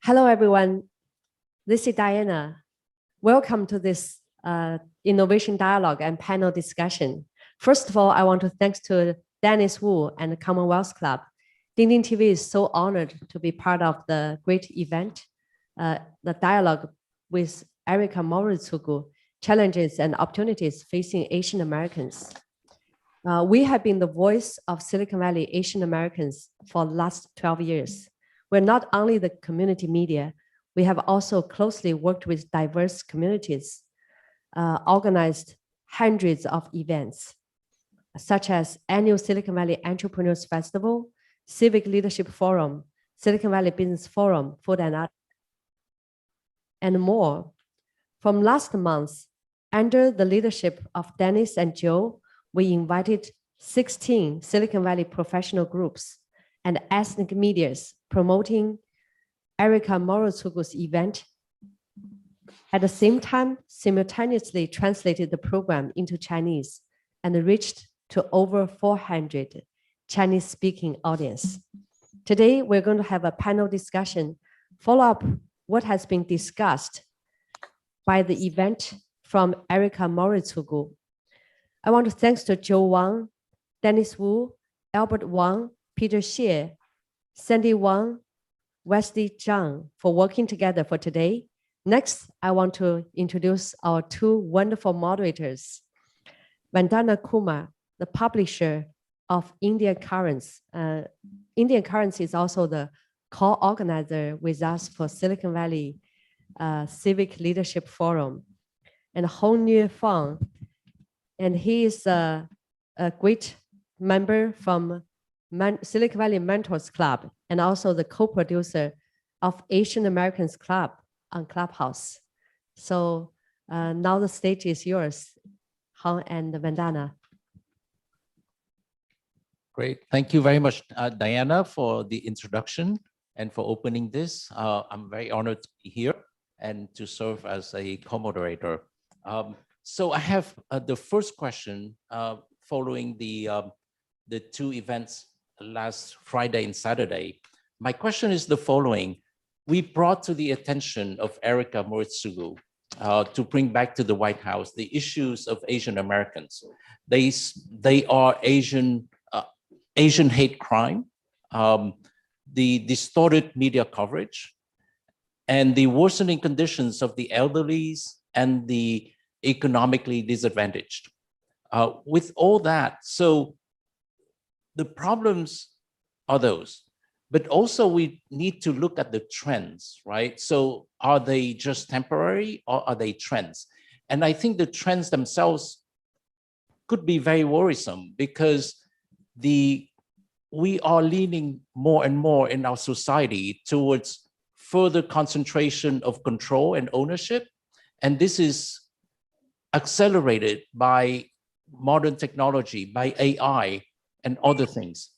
Hello, everyone. This is Diana. Welcome to this innovation dialogue and panel discussion. First of all, I want to thank to Dennis Wu and the Commonwealth Club. Ding TV is so honored to be part of the great event, the dialogue with Erica Moritsugu, challenges and opportunities facing Asian Americans. We have been the voice of Silicon Valley Asian Americans for the last 12 years. We're not only the community media, we have also closely worked with diverse communities, organized hundreds of events, such as annual Silicon Valley Entrepreneurs Festival, Civic Leadership Forum, Silicon Valley Business Forum, Food and Art, and more. From last month, under the leadership of Dennis and Joe, we invited 16 Silicon Valley professional groups and ethnic medias promoting Erica Moritsugu's event. At the same time, simultaneously translated the program into Chinese and reached to over 400 Chinese-speaking audience. Today, we're going to have a panel discussion, follow up what has been discussed by the event from Erica Moritsugu. I want to thank to Joe Wang, Dennis Wu, Albert Wang, Peter Xie, Sandy Wang, Wesley Zhang for working together for today. Next, I want to introduce our two wonderful moderators. Vandana Kumar, the publisher of Indian Currents. Indian Currents is also the co-organizer with us for Silicon Valley Civic Leadership Forum. And Hong Yue Fang, and he is a great member from Silicon Valley Mentors Club and also the co-producer of Asian Americans Club on Clubhouse. So now the stage is yours, Hong and Vandana. Great. Thank you very much, Diana, for the introduction and for opening this. I'm very honored to be here and to serve as a co-moderator. So I have the first question following the two events last Friday and Saturday. My question is the following. We brought to the attention of Erica Moritsugu to bring back to the White House the issues of Asian Americans. They are Asian hate crime, the distorted media coverage, and the worsening conditions of the elderly and the economically disadvantaged. With all that, so the problems are those, but also we need to look at the trends, right? So are they just temporary or are they trends? And I think the trends themselves could be very worrisome because we are leaning more and more in our society towards further concentration of control and ownership. And this is accelerated by modern technology, by AI and other things.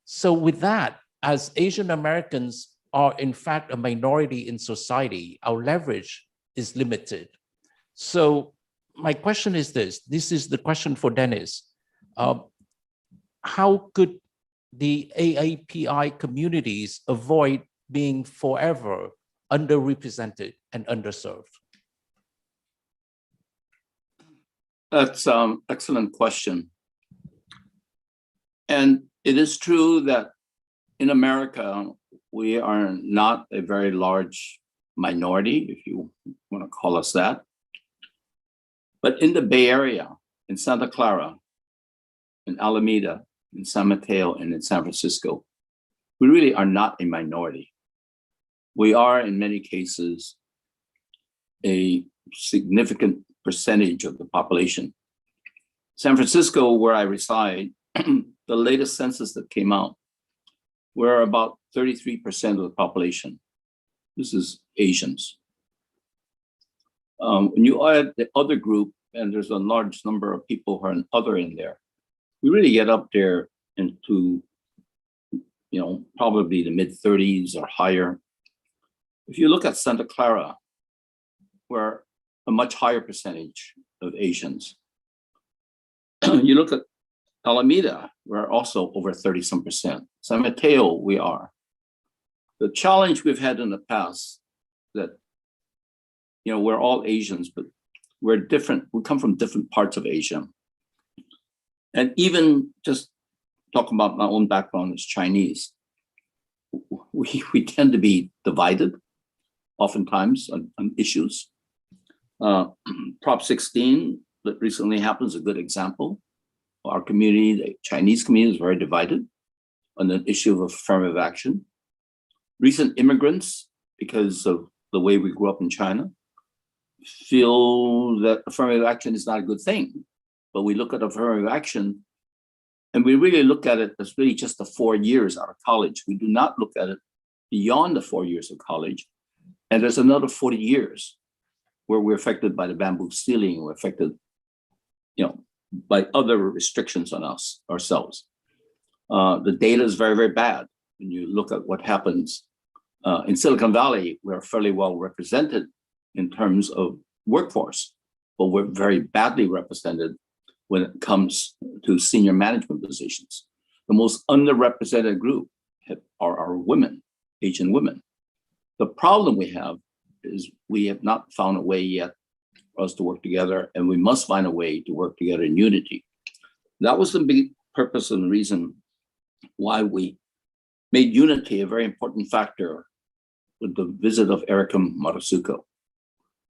So with that, as Asian Americans are in fact a minority in society, our leverage is limited. So my question is this is the question for Dennis. How could the AAPI communities avoid being forever underrepresented and underserved? That's an excellent question. And it is true that in America, we are not a very large minority, if you want to call us that. But in the Bay Area, in Santa Clara, in Alameda, in San Mateo, and in San Francisco, we really are not a minority. We are, in many cases, a significant percentage of the population. San Francisco, where I reside, the latest census that came out, we're about 33% of the population. This is Asians. When you add the other group, and there's a large number of people who are an other in there, we really get up there into, probably the mid-30s or higher. If you look at Santa Clara, we're a much higher percentage of Asians. You look at Alameda, we're also over 30-some%. San Mateo, we are. The challenge we've had in the past that, we're all Asians, but we're different. We come from different parts of Asia. And even just talking about my own background as Chinese, we tend to be divided oftentimes on issues. Prop 16 that recently happened is a good example. Our community, the Chinese community, is very divided on the issue of affirmative action. Recent immigrants, because of the way we grew up in China, feel that affirmative action is not a good thing. But we look at affirmative action and we really look at it as really just the 4 years out of college. We do not look at it beyond the 4 years of college. And there's another 40 years where we're affected by the bamboo stealing, we're affected, by other restrictions on ourselves. The data is very, very bad. When you look at what happens in Silicon Valley, we're fairly well represented in terms of workforce, but we're very badly represented when it comes to senior management positions. The most underrepresented group are women, Asian women. The problem we have is we have not found a way yet for us to work together, and we must find a way to work together in unity. That was the big purpose and reason why we made unity a very important factor with the visit of Erica Marasuko.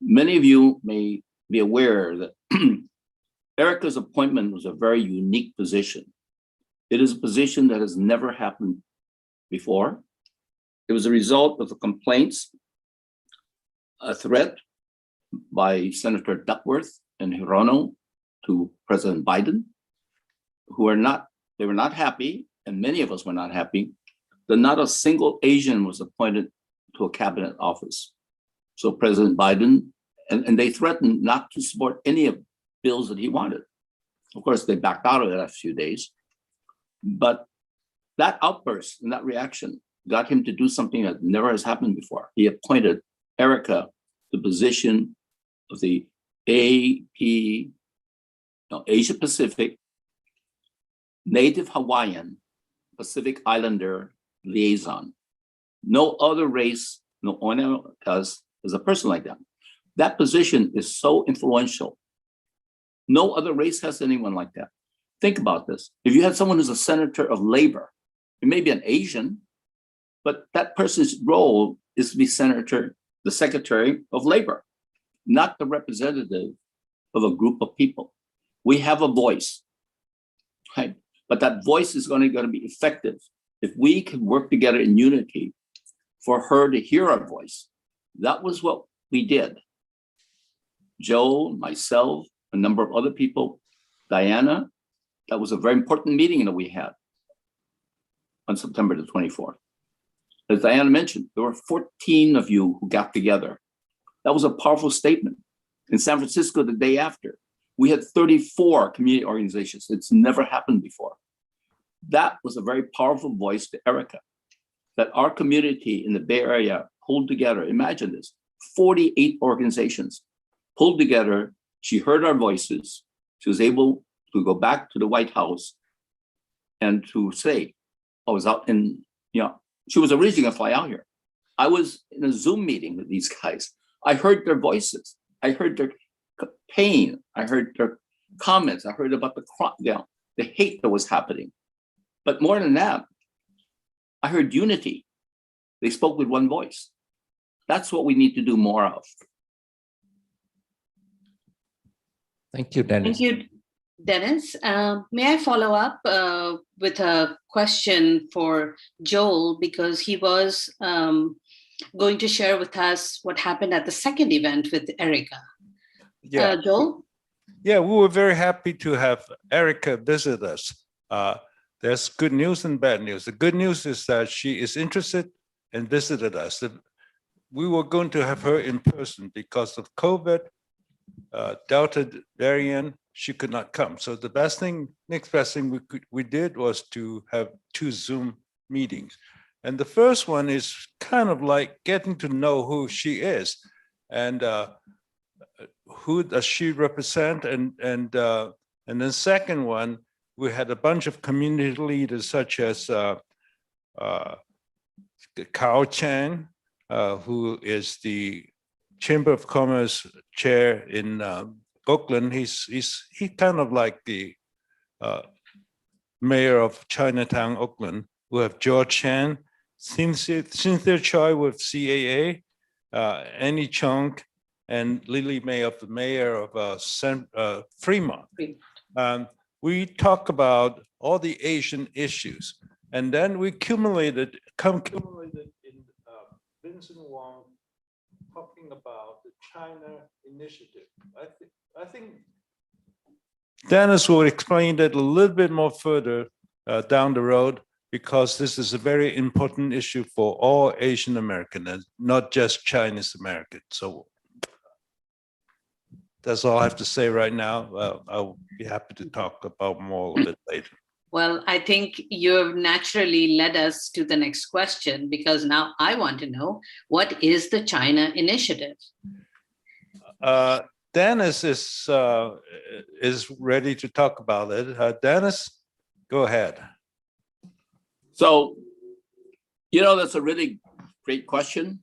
Many of you may be aware that Erica's appointment was a very unique position. It is a position that has never happened before. It was a result of the complaints, a threat by Senator Duckworth and Hirono to President Biden, they were not happy, and many of us were not happy, that not a single Asian was appointed to a cabinet office. So President Biden, and they threatened not to support any of bills that he wanted. Of course, they backed out of it after a few days, but that outburst and that reaction got him to do something that never has happened before. He appointed Erica the position of the Asia Pacific Native Hawaiian Pacific Islander liaison. No other race, no one else has a person like that. That position is so influential. No other race has anyone like that. Think about this. If you had someone who's a senator of labor, it may be an Asian, but that person's role is to be the secretary of labor, not the representative of a group of people. We have a voice, right? But that voice is going to be effective if we can work together in unity for her to hear our voice. That was what we did. Joe, myself, a number of other people, Diana, that was a very important meeting that we had on September the 24th. As Diana mentioned, there were 14 of you who got together. That was a powerful statement. In San Francisco, the day after, we had 34 community organizations. It's never happened before. That was a very powerful voice to Erica, that our community in the Bay Area pulled together. Imagine this, 48 organizations pulled together. She heard our voices. She was able to go back to the White House and to say, I was out in, she was originally gonna fly out here. I was in a Zoom meeting with these guys. I heard their voices. I heard their pain. I heard their comments. I heard about the hate that was happening. But more than that, I heard unity. They spoke with one voice. That's what we need to do more of. Thank you, Dennis. Thank you, Dennis. May I follow up with a question for Joel, because he was going to share with us what happened at the second event with Erica. Yeah. Joel? Yeah, we were very happy to have Erica visit us. There's good news and bad news. The good news is that she is interested and visited us. We were going to have her in person because of COVID, Delta variant, she could not come. So the next best thing we did was to have 2 Zoom meetings. And the first one is kind of like getting to know who she is and who does she represent. And then second one, we had a bunch of community leaders such as Carl Chan, who is the Chamber of Commerce chair in Oakland. He's kind of like the mayor of Chinatown, Oakland. We have George Chan, Cynthia Choi with CAA, Annie Chung, and Lily May of the mayor of Fremont. We talk about all the Asian issues, and then we accumulated in Vincent Wong talking about the China initiative. I think Dennis will explain that a little bit more further down the road, because this is a very important issue for all Asian Americans and not just Chinese Americans. So that's all I have to say right now. I'll be happy to talk about more a bit later. Well, I think you have naturally led us to the next question, because now I want to know, what is the China Initiative? Dennis is ready to talk about it. Dennis, go ahead. So, that's a really great question.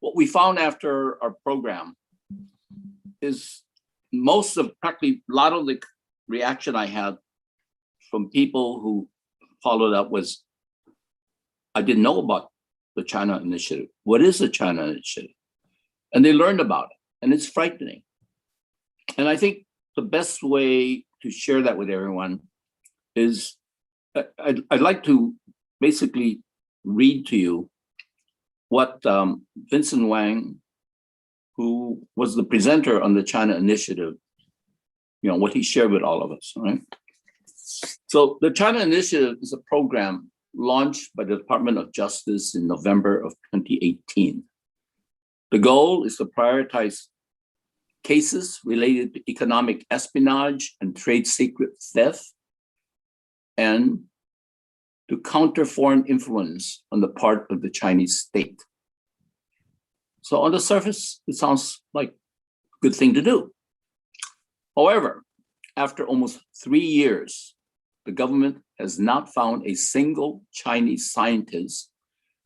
What we found after our program is practically a lot of the reaction I had from people who followed up was, I didn't know about the China Initiative. What is the China Initiative? And they learned about it, and it's frightening. And I think the best way to share that with everyone is, I'd like to basically read to you what Vincent Wang, who was the presenter on the China Initiative, what he shared with all of us, right? So the China Initiative is a program launched by the Department of Justice in November of 2018. The goal is to prioritize cases related to economic espionage and trade secret theft, and to counter foreign influence on the part of the Chinese state. So on the surface, it sounds like a good thing to do. However, after almost 3 years, the government has not found a single Chinese scientist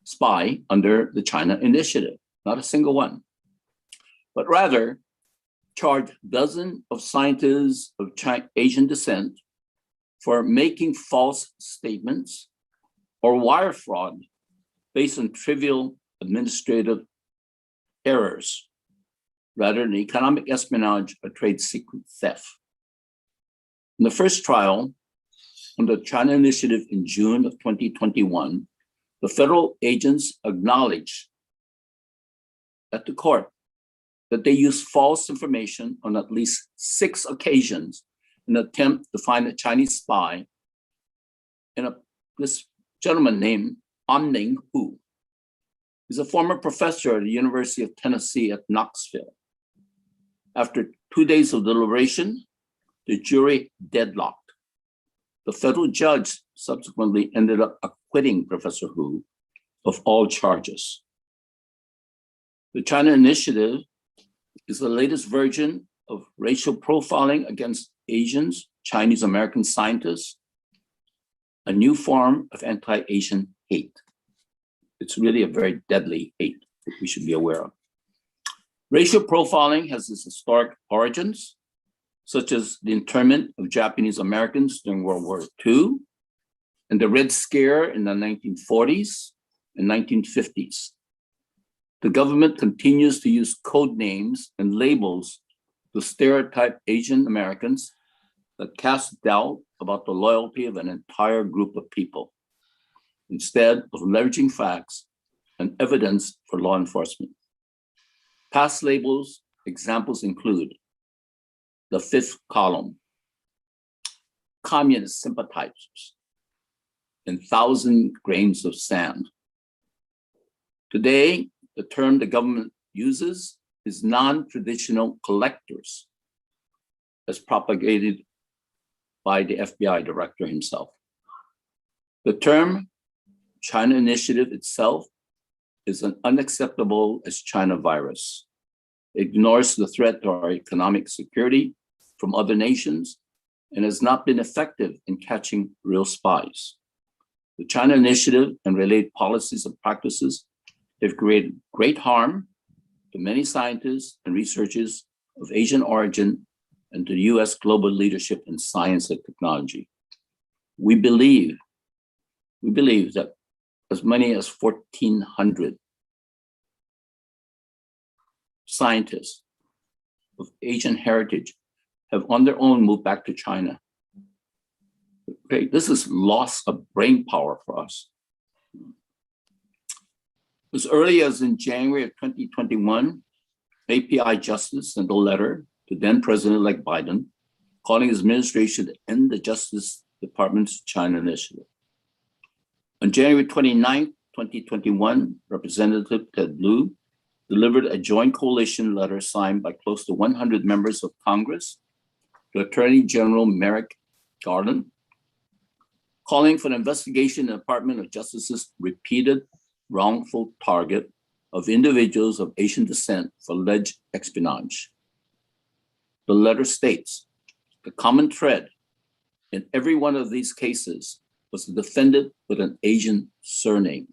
spy under the China Initiative, not a single one, but rather charged dozens of scientists of Asian descent for making false statements or wire fraud based on trivial administrative errors, rather than economic espionage or trade secret theft. In the first trial on the China Initiative in June of 2021, the federal agents acknowledged at the court that they used false information on at least 6 occasions in an attempt to find a Chinese spy in this gentleman named An-Ning Hu. He's a former professor at the University of Tennessee at Knoxville. After 2 days of deliberation, the jury deadlocked. The federal judge subsequently ended up acquitting Professor Hu of all charges. The China Initiative is the latest version of racial profiling against Asians, Chinese American scientists, a new form of anti-Asian hate. It's really a very deadly hate that we should be aware of. Racial profiling has its historic origins, such as the internment of Japanese Americans during World War II and the Red Scare in the 1940s and 1950s. The government continues to use code names and labels to stereotype Asian Americans that cast doubt about the loyalty of an entire group of people, instead of leveraging facts and evidence for law enforcement. Past labels examples include the 5th column, communist sympathizers, and 1,000 grains of sand. Today, the term the government uses is non-traditional collectors, as propagated by the FBI director himself. The term China Initiative itself is as unacceptable as China virus. It ignores the threat to our economic security from other nations and has not been effective in catching real spies. The China Initiative and related policies and practices have created great harm to many scientists and researchers of Asian origin and to the US global leadership in science and technology. We believe that as many as 1,400 scientists of Asian heritage have on their own moved back to China. Okay, this is loss of brain power for us. As early as in January of 2021, API Justice sent a letter to then President-elect Biden calling his administration to end the Justice Department's China Initiative. On January 29, 2021, Representative Ted Lieu delivered a joint coalition letter signed by close to 100 members of Congress to Attorney General Merrick Garland, calling for an investigation in the Department of Justice's repeated wrongful target of individuals of Asian descent for alleged espionage. The letter states, the common thread in every one of these cases was the defendant with an Asian surname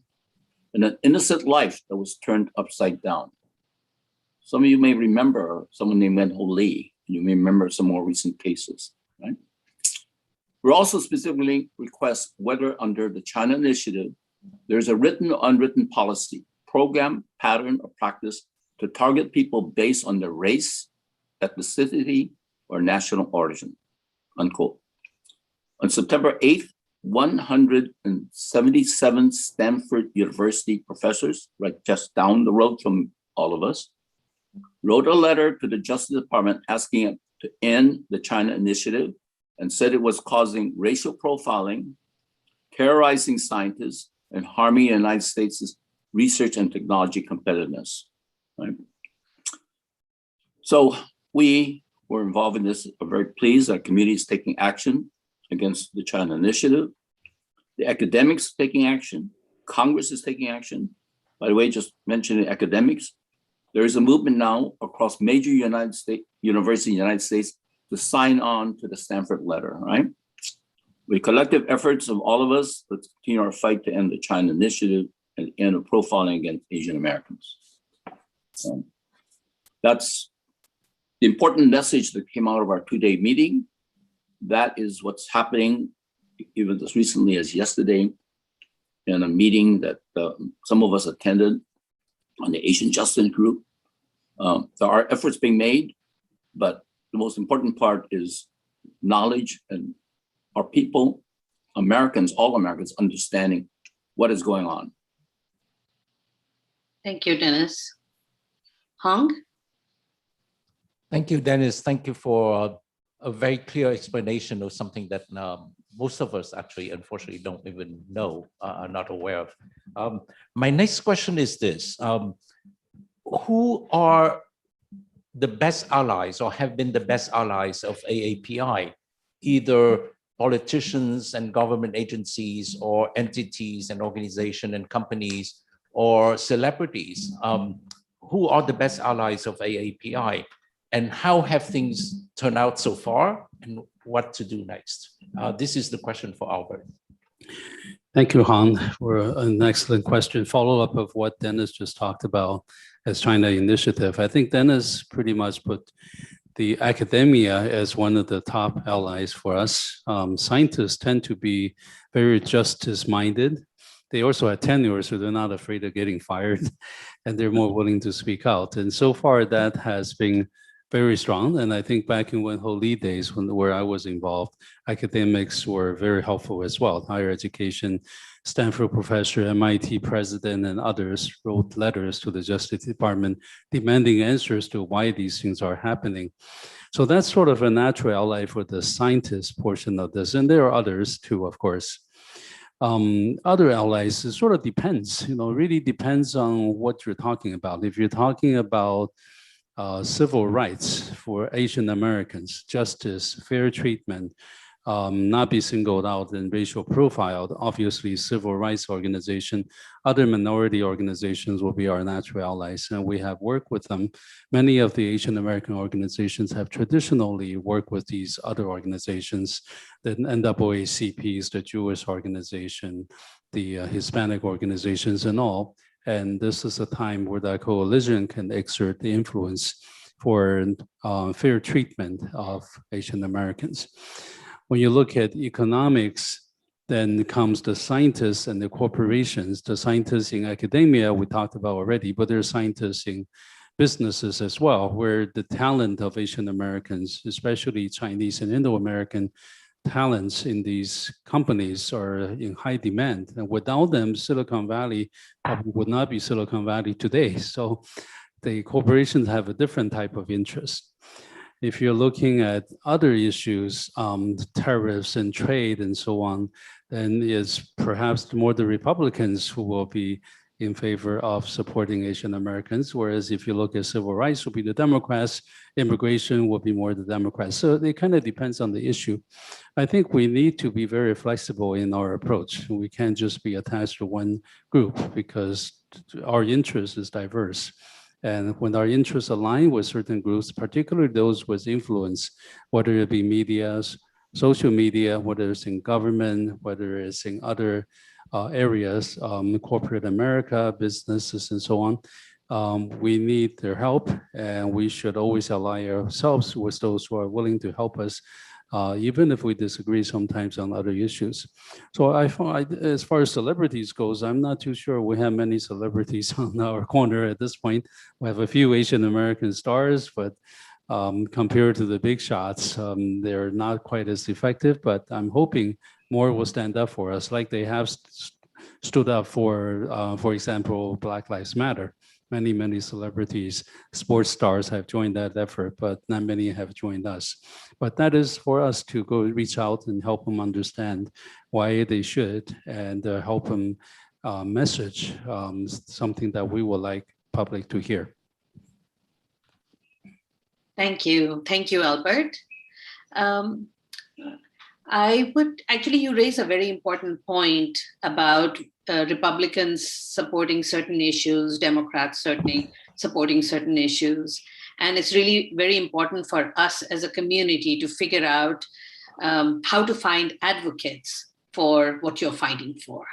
and an innocent life that was turned upside down. Some of you may remember someone named Wen Ho Lee. You may remember some more recent cases, right? We also specifically request whether under the China Initiative, there's a written or unwritten policy, program, pattern, or practice to target people based on their race, ethnicity, or national origin, unquote. On September 8th, 177 Stanford University professors, right just down the road from all of us, wrote a letter to the Justice Department asking it to end the China Initiative and said it was causing racial profiling, terrorizing scientists, and harming the United States' research and technology competitiveness. Right? So we were involved in this, are very pleased our community is taking action against the China Initiative. The academics are taking action. Congress is taking action. By the way, just mentioning academics, there is a movement now across major United States universities in the United States to sign on to the Stanford letter, right? With collective efforts of all of us, let's continue our fight to end the China Initiative and end of profiling against Asian Americans. So that's the important message that came out of our two-day meeting. That is what's happening, even as recently as yesterday, in a meeting that some of us attended on the Asian Justice Group. There are efforts being made, but the most important part is knowledge and our people, Americans, all Americans, understanding what is going on. Thank you, Dennis. Hong? Thank you, Dennis. Thank you for a very clear explanation of something that most of us actually, unfortunately, don't even know, are not aware of. My next question is this. Who are the best allies or have been the best allies of AAPI, either politicians and government agencies or entities and organizations and companies or celebrities? Who are the best allies of AAPI? And how have things turned out so far and what to do next? This is the question for Albert. Thank you, Han, for an excellent question. Follow-up of what Dennis just talked about as China Initiative. I think Dennis pretty much put the academia as one of the top allies for us. Scientists tend to be very justice-minded. They also have tenure, so they're not afraid of getting fired, and they're more willing to speak out. And so far, that has been very strong. And I think back in Wen Ho Lee days, where I was involved, academics were very helpful as well. Higher education, Stanford professor, MIT president, and others wrote letters to the Justice Department demanding answers to why these things are happening. So that's sort of a natural ally for the scientist portion of this. And there are others too, of course. Other allies, it sort of depends, really depends on what you're talking about. If you're talking about civil rights for Asian Americans, justice, fair treatment, not be singled out and racial profiled. Obviously, civil rights organization, other minority organizations will be our natural allies, and we have worked with them. Many of the Asian American organizations have traditionally worked with these other organizations, the NAACPs, the Jewish organization, the Hispanic organizations and all. And this is a time where the coalition can exert the influence for fair treatment of Asian Americans. When you look at economics, then comes the scientists and the corporations. The scientists in academia, we talked about already, but there are scientists in businesses as well, where the talent of Asian Americans, especially Chinese and Indo-American talents in these companies are in high demand. And without them, Silicon Valley probably would not be Silicon Valley today. So the corporations have a different type of interest. If you're looking at other issues, tariffs and trade and so on, then it's perhaps more the Republicans who will be in favor of supporting Asian Americans, whereas if you look at civil rights, will be the Democrats, immigration will be more the Democrats. So it kind of depends on the issue. I think we need to be very flexible in our approach. We can't just be attached to one group because our interest is diverse. And when our interests align with certain groups, particularly those with influence, whether it be media, social media, whether it's in government, whether it's in other areas, corporate America, businesses, and so on, we need their help, and we should always ally ourselves with those who are willing to help us, even if we disagree sometimes on other issues. So I find, as far as celebrities goes, I'm not too sure we have many celebrities on our corner at this point. We have a few Asian American stars, but compared to the big shots, they're not quite as effective, but I'm hoping more will stand up for us, like they have stood up for example, Black Lives Matter. Many celebrities, sports stars have joined that effort, but not many have joined us. But that is for us to go reach out and help them understand why they should, and help them message something that we would like public to hear. Thank you, Albert. You raise a very important point about Republicans supporting certain issues, Democrats certainly supporting certain issues. And it's really very important for us as a community to figure out how to find advocates for what you're fighting for.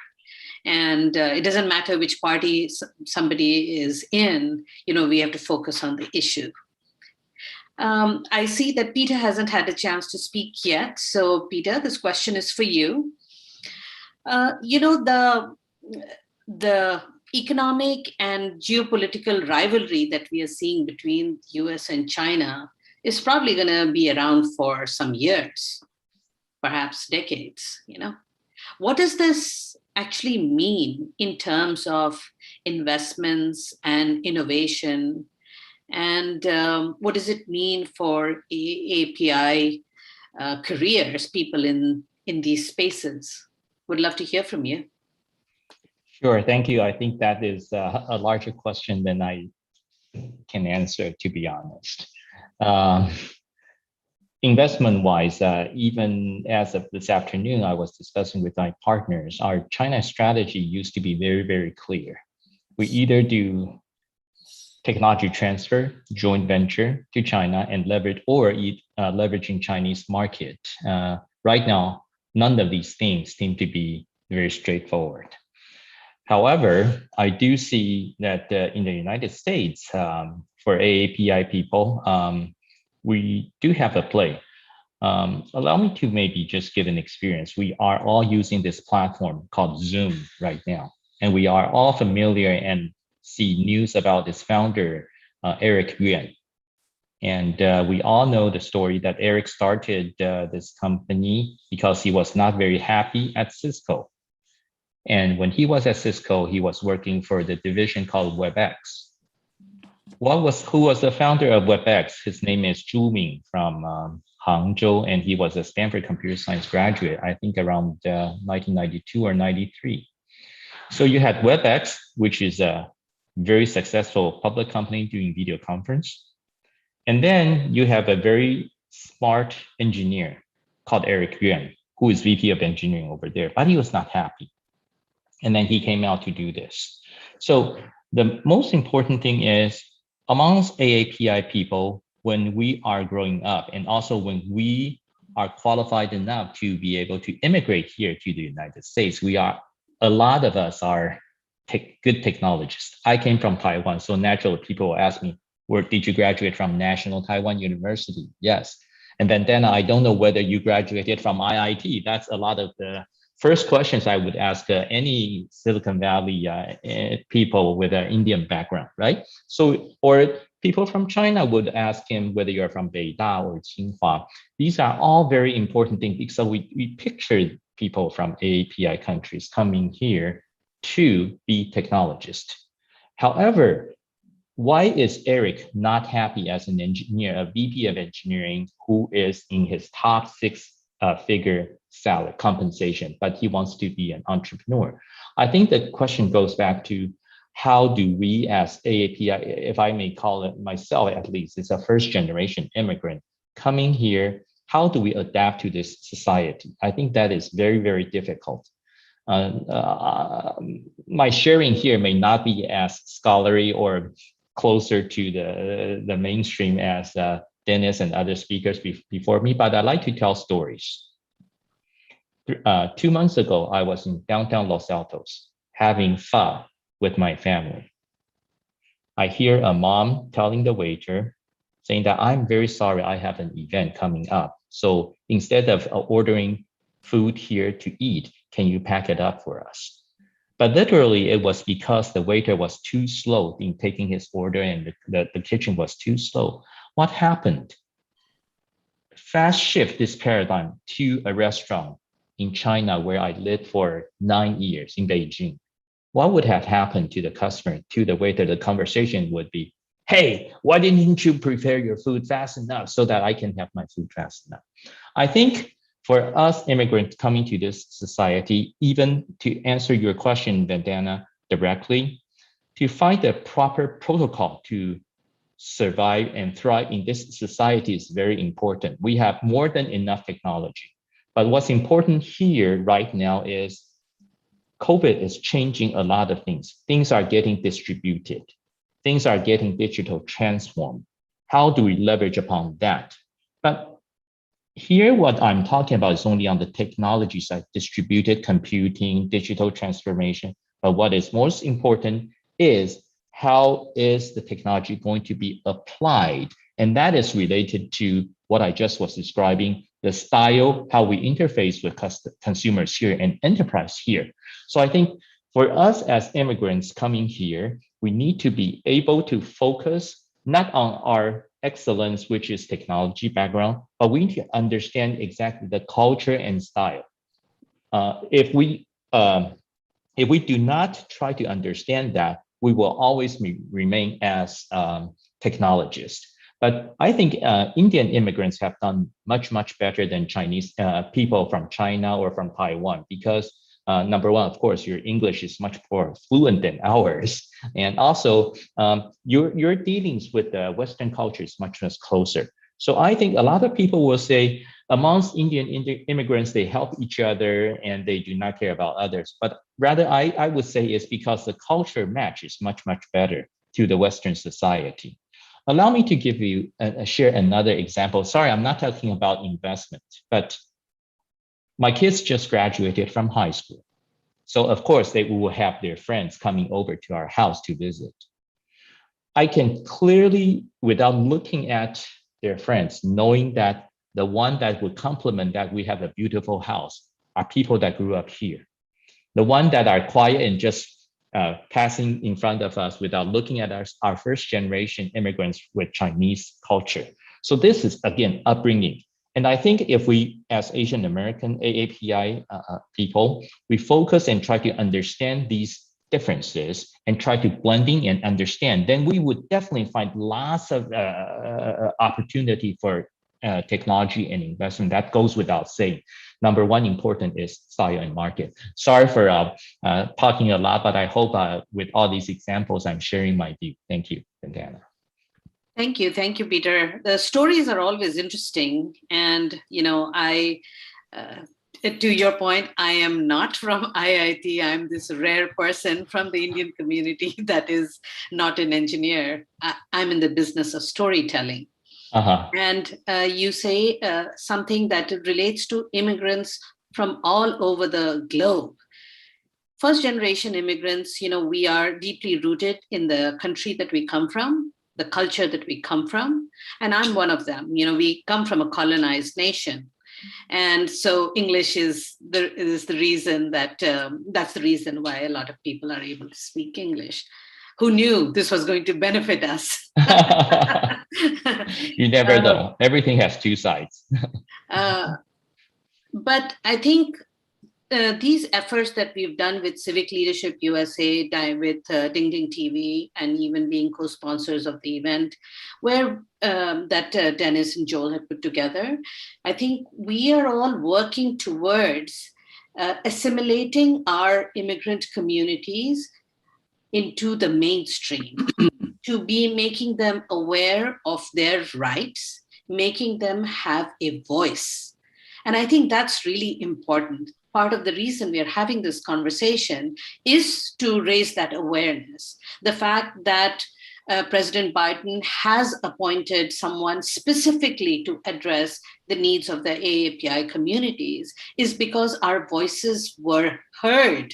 And it doesn't matter which party somebody is in, we have to focus on the issue. I see that Peter hasn't had a chance to speak yet. So Peter, this question is for you. The economic and geopolitical rivalry that we are seeing between the US and China is probably going to be around for some years, perhaps decades. What does this actually mean in terms of investments and innovation? And what does it mean for API careers, people in these spaces? Would love to hear from you. Sure, thank you. I think that is a larger question than I can answer, to be honest. Investment-wise, even as of this afternoon, I was discussing with my partners, our China strategy used to be very, very clear. We either do technology transfer, joint venture to China and leveraging Chinese market. Right now, none of these things seem to be very straightforward. However, I do see that in the United States, for AAPI people, we do have a play. Allow me to maybe just give an experience. We are all using this platform called Zoom right now, and we are all familiar and see news about its founder, Eric Yuan. And we all know the story that Eric started this company because he was not very happy at Cisco. And when he was at Cisco, he was working for the division called WebEx. Who was the founder of WebEx? His name is Zhu Ming from Hangzhou, and he was a Stanford computer science graduate, I think around 1992 or 93. So you had WebEx, which is a very successful public company doing video conference. And then you have a very smart engineer called Eric Yuan, who is VP of engineering over there, but he was not happy. And then he came out to do this. So the most important thing is amongst AAPI people, when we are growing up, and also when we are qualified enough to be able to immigrate here to the United States, a lot of us are good technologists. I came from Taiwan, so naturally people will ask me, where did you graduate from? National Taiwan University? Yes. And then I don't know whether you graduated from IIT. That's a lot of the first questions I would ask any Silicon Valley people with an Indian background, right? So, or people from China would ask him whether you're from Beida or Tsinghua. These are all very important things because we pictured people from AAPI countries coming here to be technologists. However, why is Eric not happy as an engineer, a VP of engineering who is in his top figure salary compensation, but he wants to be an entrepreneur? I think the question goes back to how do we as AAPI, if I may call it myself at least, it's a first generation immigrant coming here, how do we adapt to this society? I think that is very, very difficult. My sharing here may not be as scholarly or closer to the mainstream as Dennis and other speakers before me, but I like to tell stories. 2 months ago, I was in downtown Los Altos having pho with my family. I hear a mom telling the waiter, saying that I'm very sorry, I have an event coming up. So instead of ordering food here to eat, can you pack it up for us? But literally it was because the waiter was too slow in taking his order and the kitchen was too slow. What happened? Fast shift this paradigm to a restaurant in China where I lived for 9 years in Beijing. What would have happened to the customer, to the waiter? The conversation would be, hey, why didn't you prepare your food fast enough so that I can have my food fast enough? I think for us immigrants coming to this society, even to answer your question, Vandana, directly, to find the proper protocol to survive and thrive in this society is very important. We have more than enough technology. But what's important here right now is COVID is changing a lot of things. Things are getting distributed. Things are getting digital transformed. How do we leverage upon that? But here, what I'm talking about is only on the technology side, distributed computing, digital transformation. But what is most important is how is the technology going to be applied? And that is related to what I just was describing, the style, how we interface with consumers here and enterprise here. So I think for us as immigrants coming here, we need to be able to focus not on our excellence, which is technology background, but we need to understand exactly the culture and style. If we do not try to understand that, we will always remain as technologists. But I think Indian immigrants have done much, much better than Chinese people from China or from Taiwan because number one, of course, your English is much more fluent than ours. And also your dealings with the Western culture is much, much closer. So I think a lot of people will say amongst Indian immigrants, they help each other and they do not care about others. But rather, I would say it's because the culture match is much, much better to the Western society. Allow me to give you share another example. Sorry, I'm not talking about investment, but my kids just graduated from high school. So of course they will have their friends coming over to our house to visit. I can clearly, without looking at their friends, knowing that the one that would compliment that we have a beautiful house are people that grew up here. The one that are quiet and just passing in front of us without looking at our first generation immigrants with Chinese culture. So this is, again, upbringing. And I think if we, as Asian American AAPI people, we focus and try to understand these differences and try to blending and understand, then we would definitely find lots of opportunity for technology and investment. That goes without saying. Number one important is style and market. Sorry for talking a lot, but I hope with all these examples, I'm sharing my view. Thank you, Vandana. Thank you, Peter. The stories are always interesting, and to your point, I am not from IIT. I'm this rare person from the Indian community that is not an engineer. I'm in the business of storytelling. Uh-huh. And you say something that relates to immigrants from all over the globe. First generation immigrants, we are deeply rooted in the country that we come from, the culture that we come from. And I'm one of them. We come from a colonized nation. And so English is the reason that that's the reason why a lot of people are able to speak English. Who knew this was going to benefit us? You never know. Everything has two sides. But I think these efforts that we've done with Civic Leadership USA, with Ding Ding TV, and even being co-sponsors of the event, where that Dennis and Joel have put together, I think we are all working towards assimilating our immigrant communities into the mainstream, to be making them aware of their rights, making them have a voice. And I think that's really important. Part of the reason we are having this conversation is to raise that awareness. The fact that President Biden has appointed someone specifically to address the needs of the AAPI communities is because our voices were heard.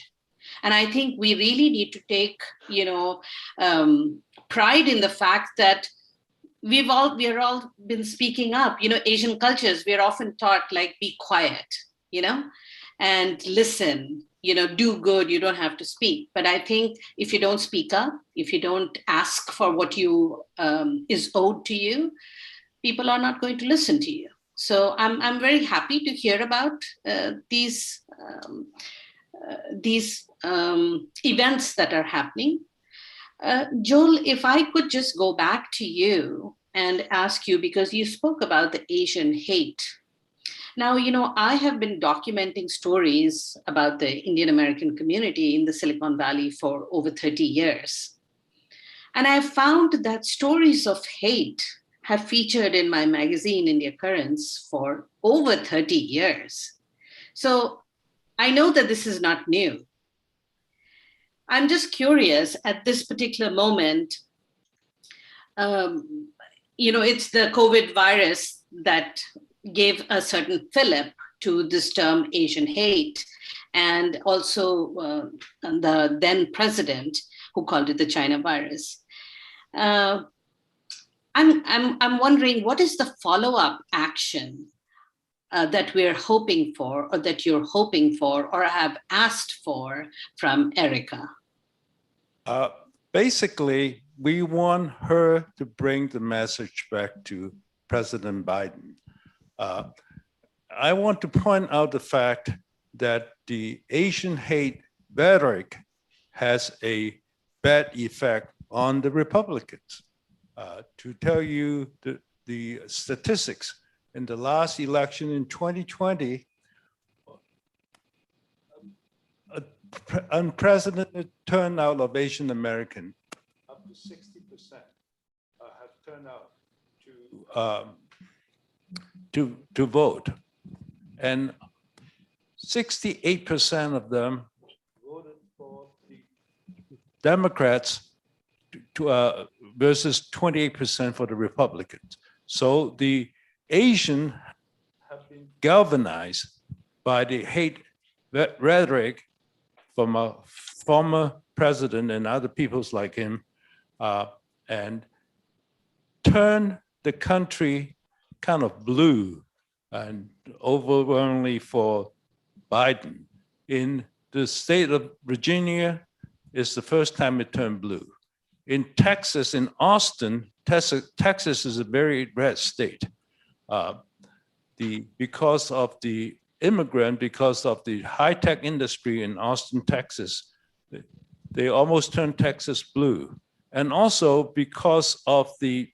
And I think we really need to take, pride in the fact that we are all been speaking up. Asian cultures, we are often taught like, be quiet, and listen, do good, you don't have to speak. But I think if you don't speak up, if you don't ask for what you is owed to you, people are not going to listen to you. So I'm very happy to hear about these events that are happening. Joel, if I could just go back to you and ask you, because you spoke about the Asian hate. Now, I have been documenting stories about the Indian American community in the Silicon Valley for over 30 years. And I found that stories of hate have featured in my magazine, India Currents, for over 30 years. So I know that this is not new. I'm just curious at this particular moment, it's the COVID virus that gave a certain fillip to this term Asian hate, and also the then president who called it the China virus. I'm wondering, what is the follow-up action that we're hoping for, or that you're hoping for, or have asked for from Erica? Basically, we want her to bring the message back to President Biden. I want to point out the fact that the Asian hate rhetoric has a bad effect on the Republicans. To tell you the statistics, in the last election in 2020, unprecedented turnout of Asian American, up to 60% have turned out to vote. And 68% of them voted for the Democrats versus 28% for the Republicans. So the Asian have been galvanized by the hate rhetoric from a former president and other peoples like him, and turn the country kind of blue and overwhelmingly for Biden. In the state of Virginia, it's the first time it turned blue. In Texas, in Austin, Texas is a very red state. Because of the immigrant, because of the high-tech industry in Austin, Texas, they almost turned Texas blue. And also because of the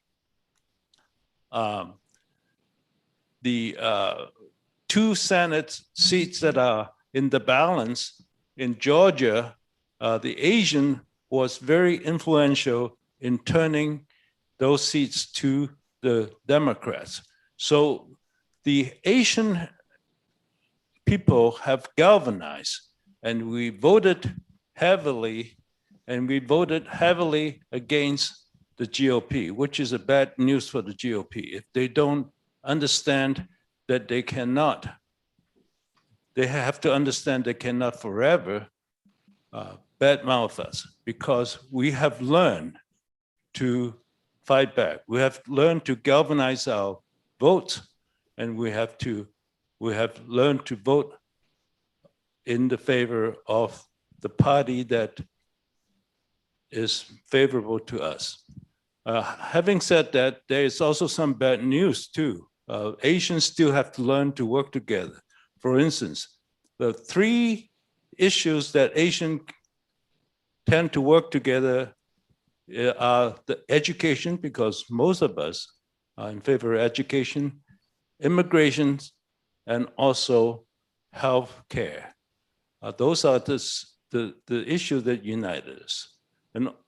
two Senate seats that are in the balance in Georgia, the Asian was very influential in turning those seats to the Democrats. So the Asian people have galvanized, and we voted heavily against the GOP, which is a bad news for the GOP. If they don't understand that they have to understand they cannot forever badmouth us, because we have learned to fight back. We have learned to galvanize our votes, and we have learned to vote in the favor of the party that is favorable to us. Having said that, there is also some bad news too. Asians still have to learn to work together. For instance, the 3 issues that Asians tend to work together are the education, because most of us are in favor of education, immigration, and also health care. Those are the issues that united us.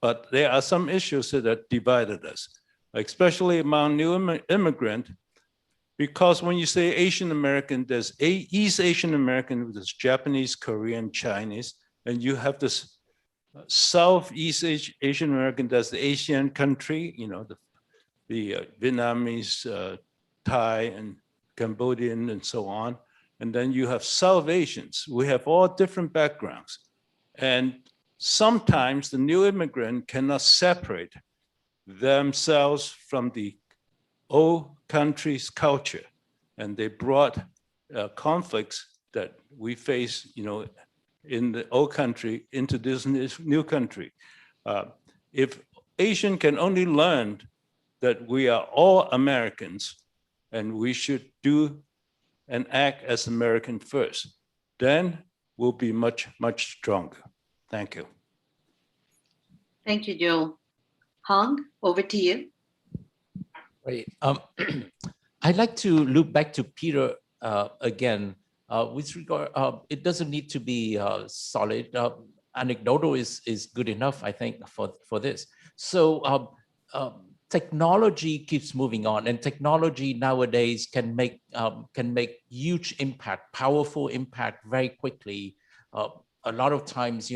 But there are some issues that divided us, especially among new immigrant, because when you say Asian American, there's East Asian American, there's Japanese, Korean, Chinese, and you have this Southeast Asian American, that's the Asian country, the Vietnamese, Thai, and Cambodian, and so on. And then you have South Asians. We have all different backgrounds. And sometimes the new immigrant cannot separate themselves from the old country's culture. And they brought conflicts that we face, in the old country into this new country. If Asian can only learn that we are all Americans and we should do and act as American first, then we'll be much, much stronger. Thank you. Thank you, Joel. Hong, over to you. Great. I'd like to loop back to Peter again. With regard, it doesn't need to be solid. Anecdotal is good enough, I think, for this. So technology keeps moving on, and technology nowadays can make huge impact, powerful impact very quickly. A lot of times,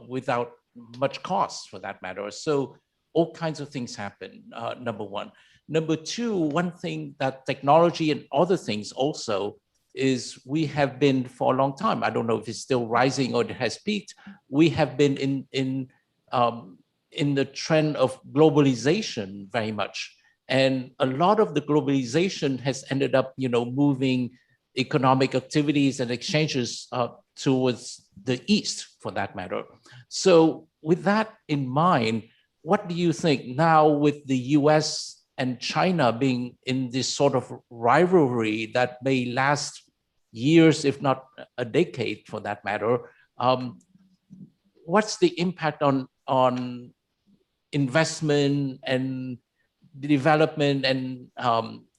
without much cost, for that matter. So all kinds of things happen. Number one. Number two, one thing that technology and other things also is we have been for a long time, I don't know if it's still rising or it has peaked, we have been in the trend of globalization very much. And a lot of the globalization has ended up, moving economic activities and exchanges towards the East, for that matter. So with that in mind, what do you think now with the US and China being in this sort of rivalry that may last years, if not a decade for that matter, what's the impact on investment and development and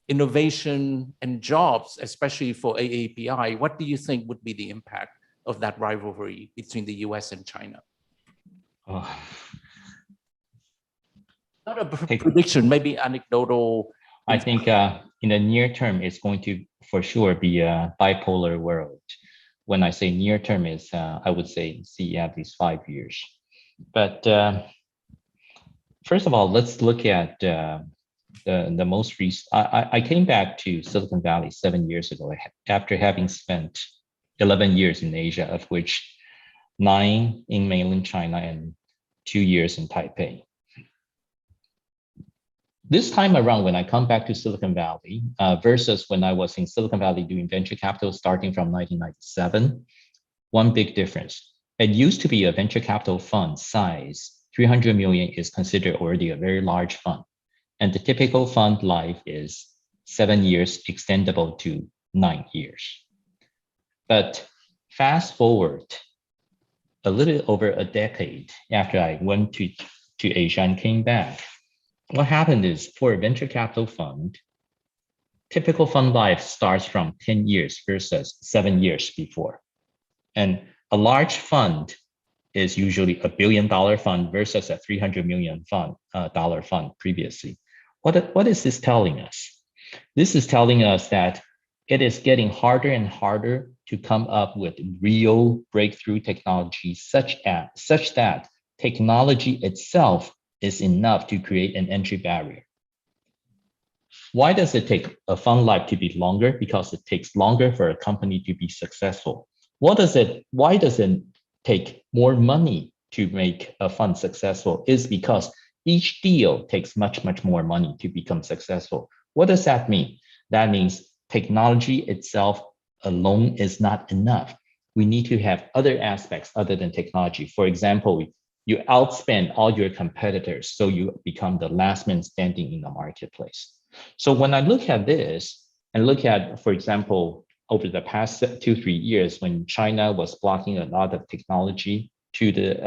innovation and jobs, especially for AAPI? What do you think would be the impact of that rivalry between the US and China? Not a prediction, maybe anecdotal. I think in the near term, it's going to for sure be a bipolar world. When I say near term, is I would say see at least 5 years. But first of all, let's look at the most recent. I came back to Silicon Valley 7 years ago after having spent 11 years in Asia, of which 9 in mainland China and 2 years in Taipei. This time around, when I come back to Silicon Valley versus when I was in Silicon Valley doing venture capital starting from 1997, one big difference. It used to be a venture capital fund size, 300 million is considered already a very large fund. And the typical fund life is 7 years, extendable to 9 years. But fast forward a little over a decade after I went to Asia and came back, what happened is for a venture capital fund, typical fund life starts from 10 years versus 7 years before. And a large fund is usually $1 billion fund versus a $300 million dollar fund previously. What is this telling us? This is telling us that it is getting harder and harder to come up with real breakthrough technology such that technology itself is enough to create an entry barrier. Why does it take a fund life to be longer? Because it takes longer for a company to be successful. Why does it take more money to make a fund successful? Is because each deal takes much, much more money to become successful. What does that mean? That means technology itself alone is not enough. We need to have other aspects other than technology. For example, you outspend all your competitors, so you become the last man standing in the marketplace. So when I look at this and look at, for example, over the past 2-3 years, when China was blocking a lot of technology to the,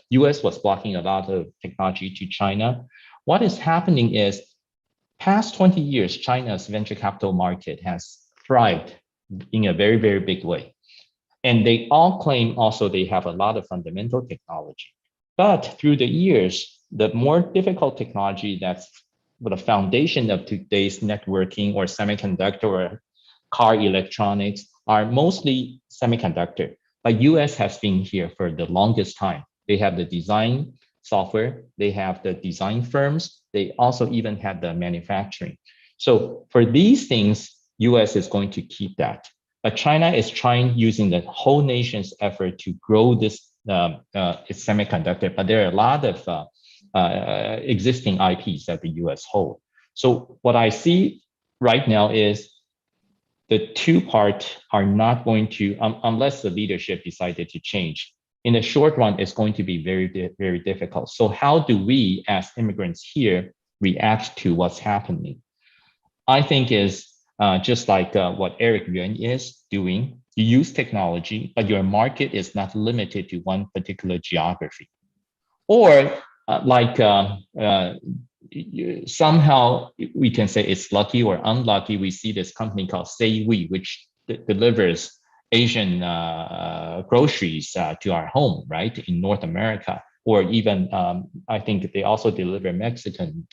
US was blocking a lot of technology to China, what is happening is past 20 years, China's venture capital market has thrived in a very, very big way. And they all claim also they have a lot of fundamental technology. But through the years, the more difficult technology that's the foundation of today's networking or semiconductor or car electronics are mostly semiconductor. But US has been here for the longest time. They have the design software, they have the design firms, they also even have the manufacturing. So for these things, US is going to keep that. But China is trying using the whole nation's effort to grow this its semiconductor, but there are a lot of existing IPs that the US hold. So what I see right now is the two parts are not going to, unless the leadership decided to change, in the short run, it's going to be very, very difficult. So how do we as immigrants here react to what's happening? I think is just like what Eric Yuan is doing. You use technology, but your market is not limited to one particular geography. Or somehow we can say it's lucky or unlucky. We see this company called SayWe, which delivers Asian groceries to our home, right, in North America. Or even, I think they also deliver Mexican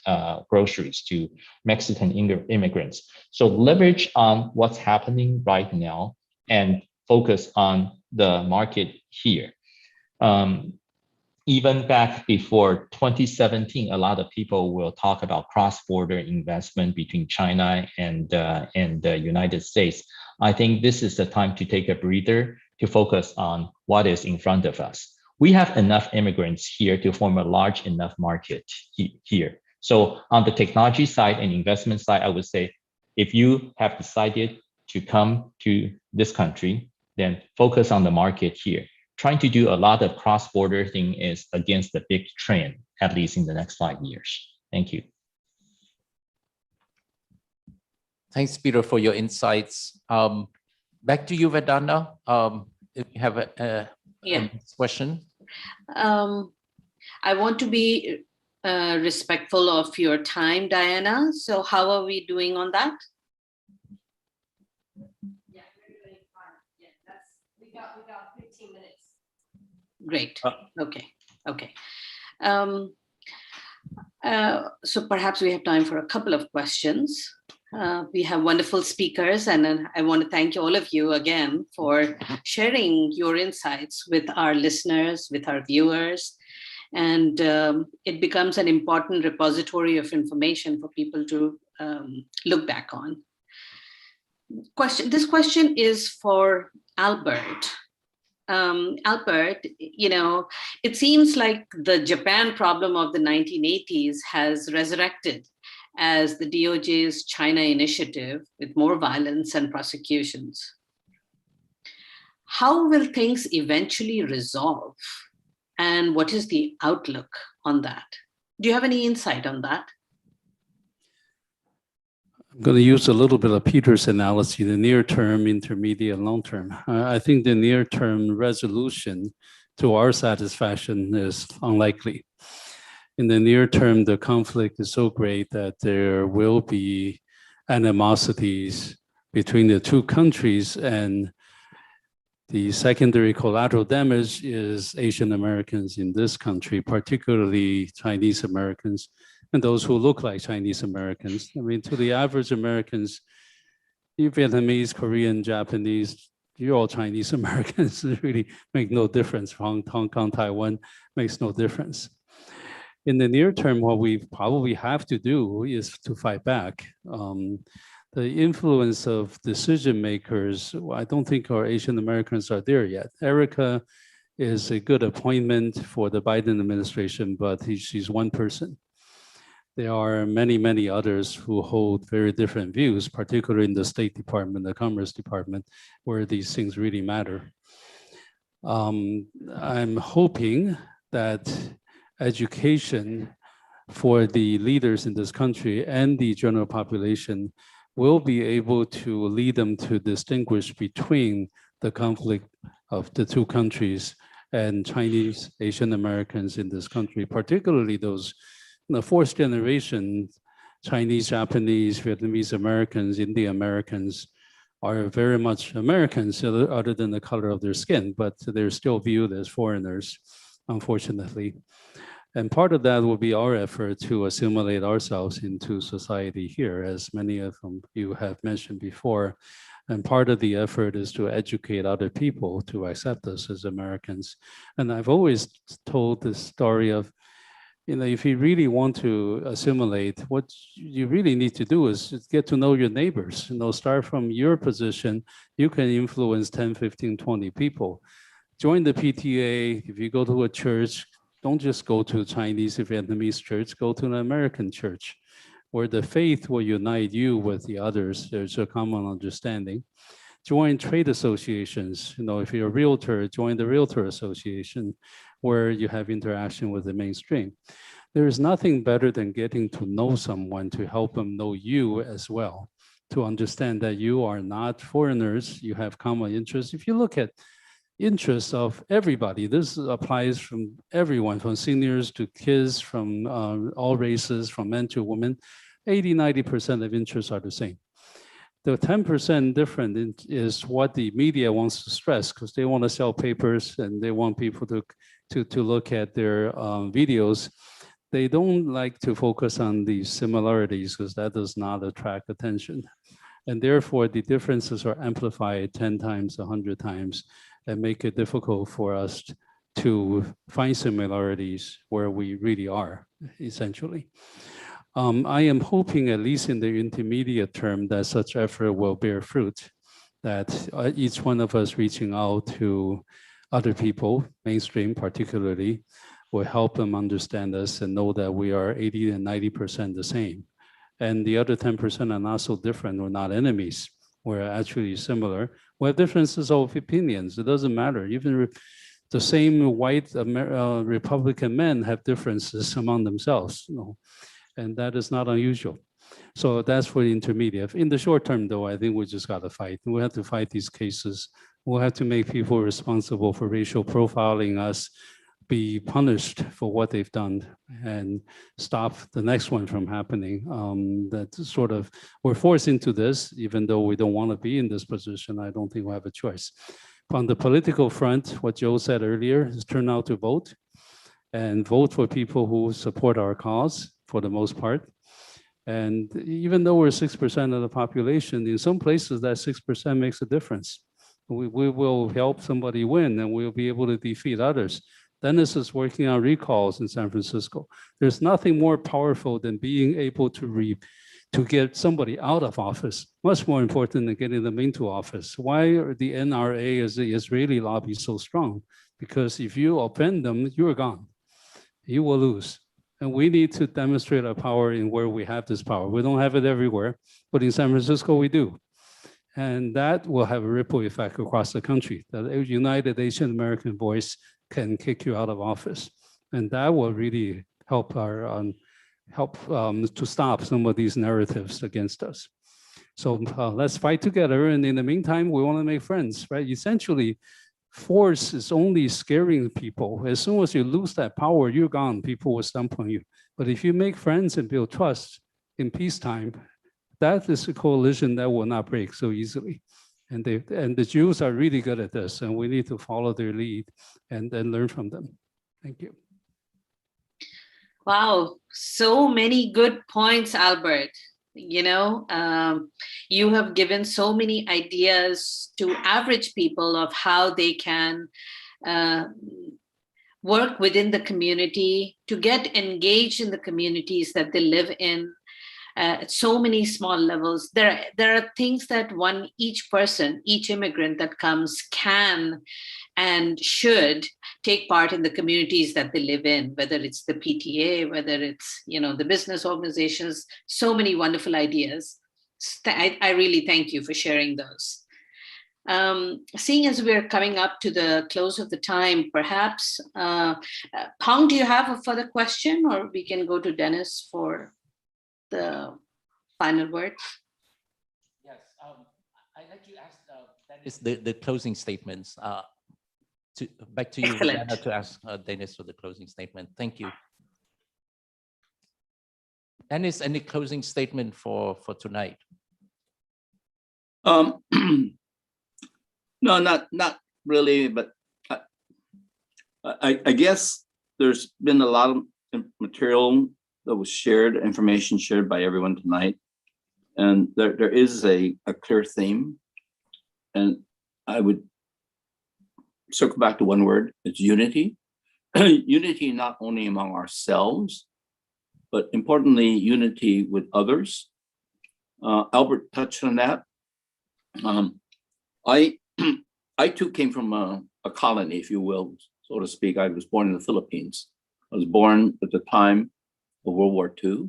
groceries to Mexican immigrants. So leverage on what's happening right now and focus on the market here. Even back before 2017, a lot of people will talk about cross-border investment between China and the United States. I think this is the time to take a breather to focus on what is in front of us. We have enough immigrants here to form a large enough market here. So on the technology side and investment side, I would say, if you have decided to come to this country, then focus on the market here. Trying to do a lot of cross-border thing is against the big trend, at least in the next 5 years. Thank you. Thanks, Peter, for your insights. Back to you, Vedanta. If you have a question. I want to be respectful of your time, Diana. So how are we doing on that? Yeah, we're doing fine. Yeah, we got 15 minutes. Great. Okay. So perhaps we have time for a couple of questions. We have wonderful speakers, and I want to thank all of you again for sharing your insights with our listeners, with our viewers, and it becomes an important repository of information for people to look back on. This question is for Albert. Albert, it seems like the Japan problem of the 1980s has resurrected as the DOJ's China initiative with more violence and prosecutions. How will things eventually resolve? And what is the outlook on that? Do you have any insight on that? I'm going to use a little bit of Peter's analogy, the near term, intermediate, long term. I think the near term resolution to our satisfaction is unlikely. In the near term, the conflict is so great that there will be animosities between the two countries, and The secondary collateral damage is Asian Americans in this country, particularly Chinese Americans and those who look like Chinese Americans. I mean, to the average Americans, you Vietnamese, Korean, Japanese, you're all Chinese Americans. It really make no difference. Hong Kong, Taiwan makes no difference. In the near term, what we probably have to do is to fight back. The influence of decision makers, I don't think our Asian Americans are there yet. Erica is a good appointment for the Biden administration, but she's one person. There are many, many others who hold very different views, particularly in the State Department, the Commerce Department, where these things really matter. I'm hoping that education for the leaders in this country and the general population will be able to lead them to distinguish between the conflict of the two countries and Chinese, Asian Americans in this country, particularly those fourth generation Chinese, Japanese, Vietnamese Americans, Indian Americans are very much Americans other than the color of their skin, but they're still viewed as foreigners, unfortunately. And part of that will be our effort to assimilate ourselves into society here, as many of you have mentioned before. And part of the effort is to educate other people to accept us as Americans. And I've always told this story of, if you really want to assimilate, what you really need to do is get to know your neighbors. Start from your position. You can influence 10, 15, 20 people. Join the PTA. If you go to a church, don't just go to a Chinese or Vietnamese church, go to an American church where the faith will unite you with the others. There's a common understanding. Join trade associations. If you're a realtor, join the Realtor Association where you have interaction with the mainstream. There is nothing better than getting to know someone to help them know you as well, to understand that you are not foreigners, you have common interests. If you look at interests of everybody. This applies from everyone, from seniors to kids, from all races, from men to women. 80, 90% of interests are the same. The 10% different is what the media wants to stress because they want to sell papers and they want people to look at their videos. They don't like to focus on the similarities because that does not attract attention. And therefore, the differences are amplified 10 times, 100 times, and make it difficult for us to find similarities where we really are, essentially. I am hoping, at least in the intermediate term, that such effort will bear fruit, that each one of us reaching out to other people, mainstream particularly, will help them understand us and know that we are 80 and 90% the same. And the other 10% are not so different. We're not enemies. We're actually similar. We have differences of opinions. It doesn't matter. Even the same white Republican men have differences among themselves, and that is not unusual. So that's for the intermediate. In the short term, though, I think we just got to fight. We have to fight these cases. We'll have to make people responsible for racial profiling us be punished for what they've done and stop the next one from happening. That sort of, we're forced into this, even though we don't want to be in this position. I don't think we have a choice. On the political front, what Joe said earlier is turn out to vote and vote for people who support our cause for the most part. And even though we're 6% of the population, in some places that 6% makes a difference. We will help somebody win and we'll be able to defeat others. Dennis is working on recalls in San Francisco. There's nothing more powerful than being able to get somebody out of office, much more important than getting them into office. Why are the NRA as the Israeli lobby so strong? Because if you offend them, you're gone. You will lose. And we need to demonstrate our power in where we have this power. We don't have it everywhere, but in San Francisco, we do. And that will have a ripple effect across the country. The United Asian American voice can kick you out of office. And that will really help to stop some of these narratives against us. So let's fight together. And in the meantime, we want to make friends, right? Essentially, force is only scaring people. As soon as you lose that power, you're gone. People will stomp on you. But if you make friends and build trust in peacetime, that is a coalition that will not break so easily. And the Jews are really good at this, and we need to follow their lead and then learn from them. Thank you. Wow, so many good points, Albert. You know, you have given so many ideas to average people of how they can work within the community, to get engaged in the communities that they live in. At so many small levels. There are things that each person, each immigrant that comes can and should take part in the communities that they live in, whether it's the PTA, whether it's, you know, the business organizations, so many wonderful ideas. I really thank you for sharing those. Seeing as we're coming up to the close of the time, perhaps, Hong, do you have a further question, or we can go to Dennis for the final word? Yes, I'd like to ask Dennis the closing statements. Back to you, Excellent. Diana, to ask Dennis for the closing statement. Thank you. Dennis, any closing statement for tonight? No, not really, but I guess there's been a lot of material that was shared, information shared by everyone tonight. And there is a clear theme. And I would circle back to one word, it's unity. Unity not only among ourselves, but importantly, unity with others. Albert touched on that. I too came from a colony, if you will, so to speak. I was born in the Philippines. I was born at the time of World War II.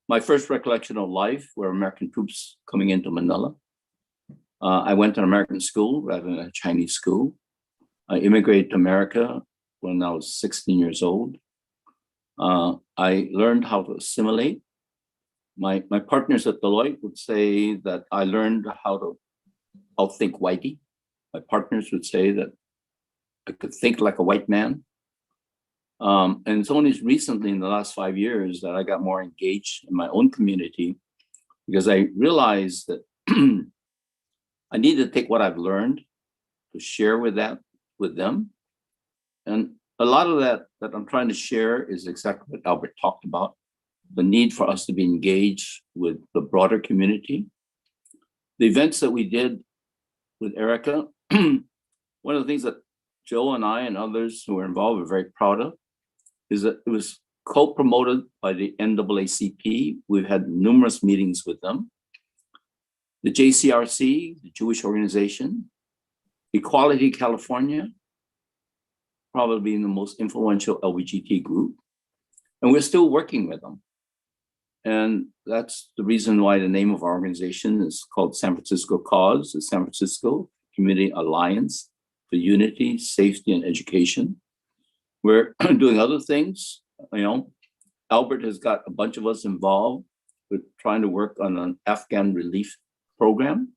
My first recollection of life were American troops coming into Manila. I went to an American school rather than a Chinese school. I immigrated to America when I was 16 years old. I learned how to assimilate. My partners at Deloitte would say that I learned how to outthink whitey. My partners would say that I could think like a white man. And it's only recently in the last 5 years that I got more engaged in my own community, because I realized that I need to take what I've learned to share with them. And a lot of that I'm trying to share is exactly what Albert talked about, the need for us to be engaged with the broader community. The events that we did with Erica, one of the things that Joe and I and others who were involved are very proud of is that it was co-promoted by the NAACP. We've had numerous meetings with them. The JCRC, the Jewish organization, Equality California, probably being the most influential LGBTQ group. And we're still working with them. And that's the reason why the name of our organization is called San Francisco Cause, the San Francisco Community Alliance for Unity, Safety, and Education. We're doing other things. You know, Albert has got a bunch of us involved with trying to work on an Afghan relief program.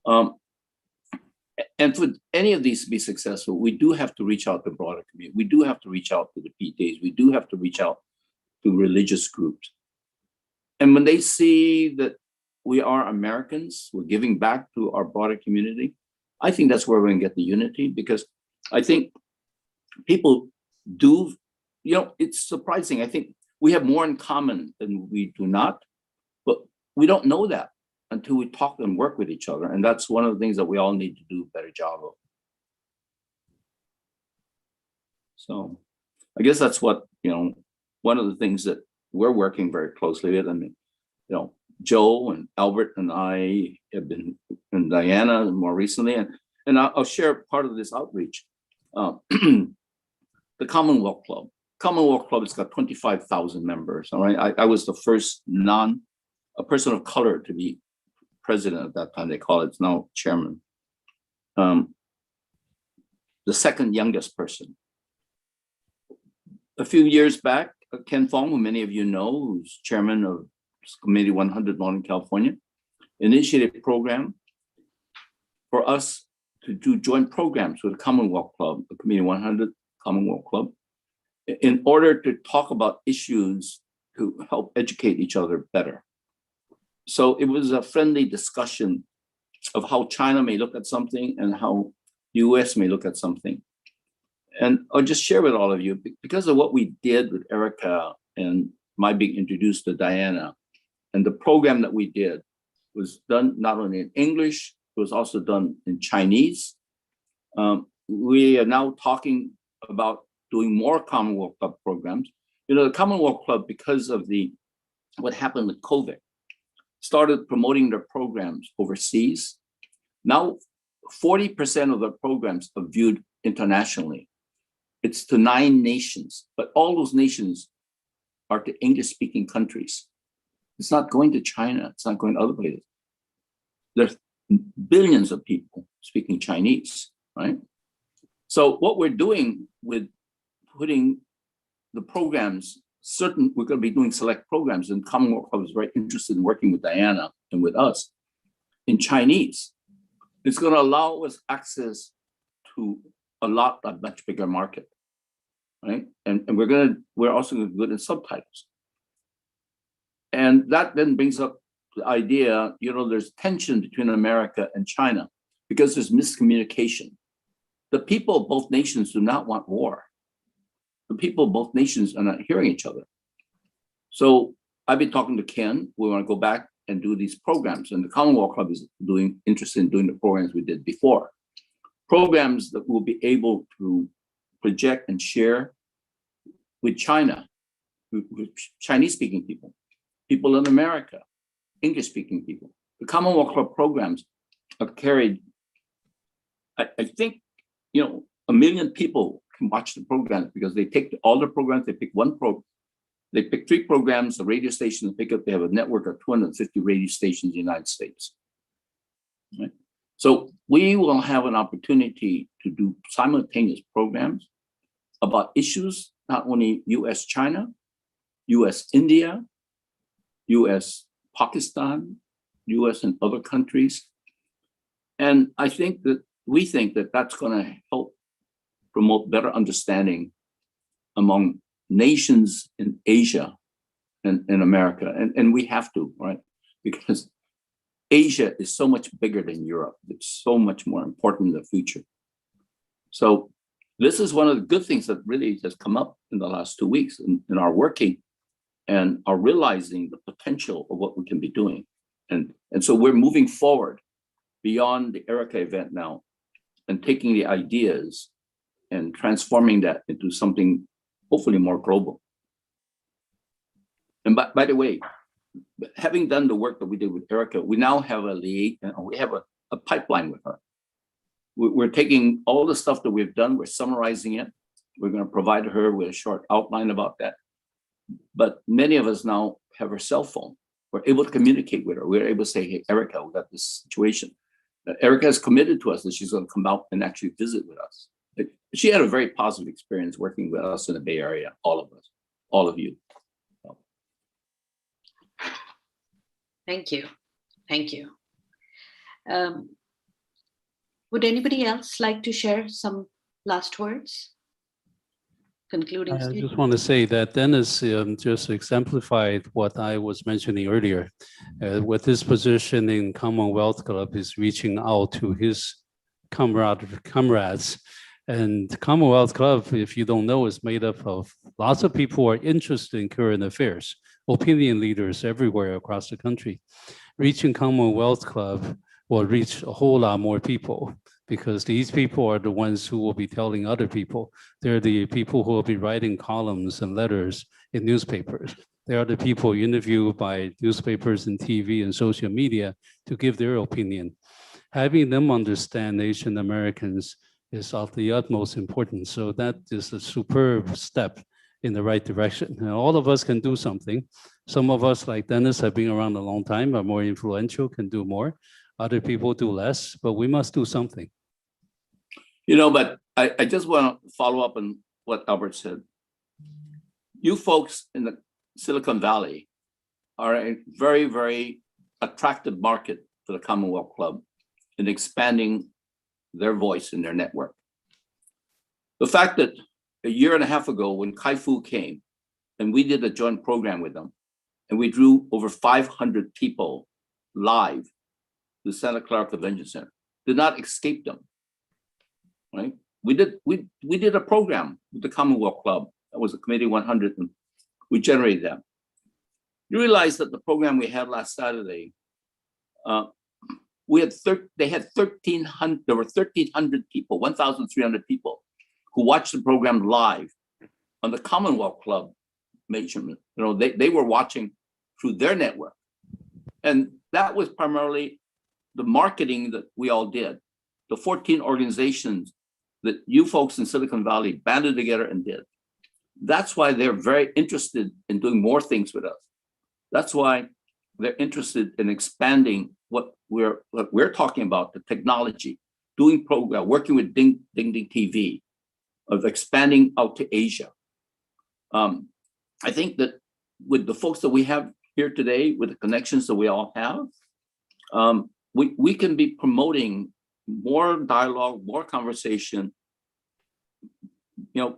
And for any of these to be successful, we do have to reach out to the broader community. We do have to reach out to the PTAs. We do have to reach out to religious groups. And when they see that we are Americans, we're giving back to our broader community, I think that's where we're going to get the unity, because I think people do, you know, it's surprising. I think we have more in common than we do not, but we don't know that until we talk and work with each other. And that's one of the things that we all need to do a better job of. So I guess that's what, you know, one of the things that we're working very closely with. I mean, you know, Joe and Albert and I have been, and Diana more recently, and I'll share part of this outreach. The Commonwealth Club. Commonwealth Club has got 25,000 members. All right, I was the first a person of color to be president at that time. They call it, it's now chairman. The second youngest person. A few years back, Ken Fong, who many of you know, who's chairman of Committee 100 Northern California, initiated a program for us to do joint programs with the Commonwealth Club, the Committee 100 Commonwealth Club, in order to talk about issues to help educate each other better. So it was a friendly discussion of how China may look at something and how the US may look at something. And I'll just share with all of you, because of what we did with Erica and my being introduced to Diana, and the program that we did was done not only in English, it was also done in Chinese. We are now talking about doing more Commonwealth Club programs. You know, the Commonwealth Club, because of what happened with COVID, started promoting their programs overseas. Now, 40% of the programs are viewed internationally. It's to 9 nations, but all those nations are to English-speaking countries. It's not going to China. It's not going to other places. There's billions of people speaking Chinese, right? So what we're doing with putting the programs, we're going to be doing select programs, and Commonwealth Club is very interested in working with Diana and with us in Chinese. It's going to allow us access to a much bigger market, right? And we're also going to do it in subtitles. And that then brings up the idea, you know, there's tension between America and China because there's miscommunication. The people of both nations do not want war. The people of both nations are not hearing each other. So I've been talking to Ken. We want to go back and do these programs. And the Commonwealth Club is interested in doing the programs we did before. Programs that we'll be able to project and share with China, with Chinese-speaking people, people in America, English-speaking people. The Commonwealth Club programs are carried, I think, you know, 1 million people can watch the programs because they take all the programs, they pick one program, they pick 3 programs, the radio station, they have a network of 250 radio stations in the United States. Right? So we will have an opportunity to do simultaneous programs about issues, not only US-China, US-India, US-Pakistan, US and other countries. And we think that that's going to help promote better understanding among nations in Asia and in America. And we have to, right? Because Asia is so much bigger than Europe. It's so much more important in the future. So this is one of the good things that really has come up in the last 2 weeks in our working and are realizing the potential of what we can be doing. And so we're moving forward beyond the Erica event now and taking the ideas and transforming that into something hopefully more global. And by the way, having done the work that we did with Erica, we now have we have a pipeline with her. We're taking all the stuff that we've done, we're summarizing it. We're going to provide her with a short outline about that. But many of us now have her cell phone. We're able to communicate with her. We're able to say, hey, Erica, we got this situation. Erica has committed to us that she's going to come out and actually visit with us. She had a very positive experience working with us in the Bay Area, all of us, all of you. Thank you. Thank you. Would anybody else like to share some last words? Concluding I statement? just want to say that Dennis just exemplified what I was mentioning earlier. With his position in Commonwealth Club is reaching out to his comrades. And Commonwealth Club, if you don't know, is made up of lots of people who are interested in current affairs, opinion leaders everywhere across the country. Reaching Commonwealth Club will reach a whole lot more people because these people are the ones who will be telling other people. They're the people who will be writing columns and letters in newspapers. They are the people interviewed by newspapers and TV and social media to give their opinion. Having them understand Asian Americans is of the utmost importance. So that is a superb step in the right direction. And all of us can do something. Some of us, like Dennis, have been around a long time, are more influential, can do more. Other people do less, but we must do something. You know, but I just want to follow up on what Albert said. You folks in the Silicon Valley are a very, very attractive market for the Commonwealth Club in expanding their voice in their network. The fact that a year and a half ago when Kai-Fu came and we did a joint program with them and we drew over 500 people live, the Santa Clara Convention Center. Did not escape them, right? We did a program with the Commonwealth Club. That was a Committee 100, and we generated that. You realize that the program we had last Saturday, they had 1,300. There were 1,300 people, 1,300 people, who watched the program live on the Commonwealth Club measurement. You know, they were watching through their network, and that was primarily the marketing that we all did. The 14 organizations that you folks in Silicon Valley banded together and did. That's why they're very interested in doing more things with us. That's why they're interested in expanding what we're talking about, the technology, doing program, working with Ding Ding TV, of expanding out to Asia. I think that with the folks that we have here today, with the connections that we all have, we can be promoting more dialogue, more conversation, you know,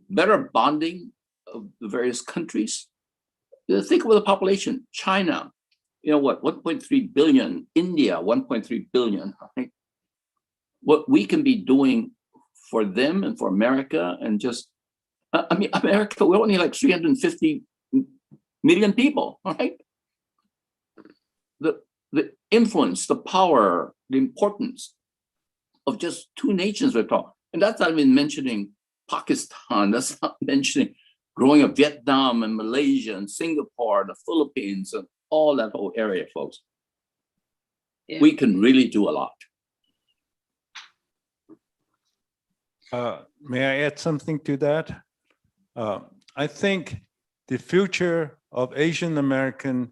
better bonding of the various countries. You know, think about the population. China, you know what, 1.3 billion. India, 1.3 billion. I think what we can be doing for them and for America, and just, I mean, America, we're only like 350 million people, right? The influence, the power, the importance of just two nations we're talking. And that's not even mentioning Pakistan, that's not mentioning growing up Vietnam and Malaysia and Singapore, the Philippines, and all that whole area, folks. Yeah. We can really do a lot. May I add something to that? I think the future of Asian American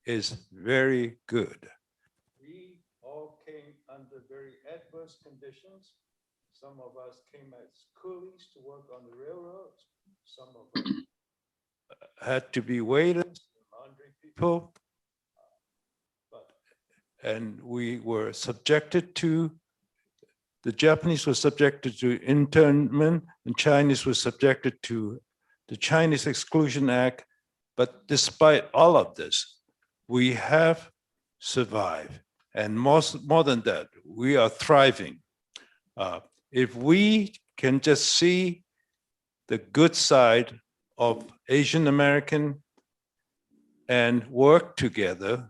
is very good. We all came under very adverse conditions. Some of us came as coolies to work on the railroads. Some of us had to be waiters, laundry people. And we were subjected to, the Japanese were subjected to internment, and Chinese were subjected to the Chinese Exclusion Act. But despite all of this, we have survived. And more than that, we are thriving. If we can just see the good side of Asian American and work together,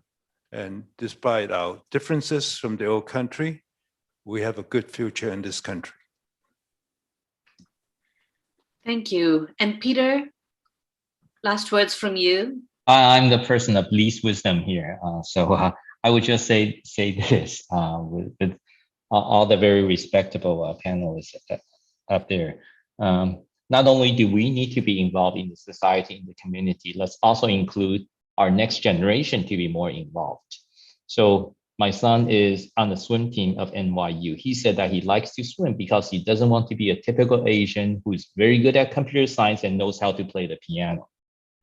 and despite our differences from the old country, we have a good future in this country. Thank you. And Peter, last words from you. I'm the person of least wisdom here. I would just say this with all the very respectable panelists up there. Not only do we need to be involved in the society, in the community, let's also include our next generation to be more involved. So my son is on the swim team of NYU. He said that he likes to swim because he doesn't want to be a typical Asian who's very good at computer science and knows how to play the piano,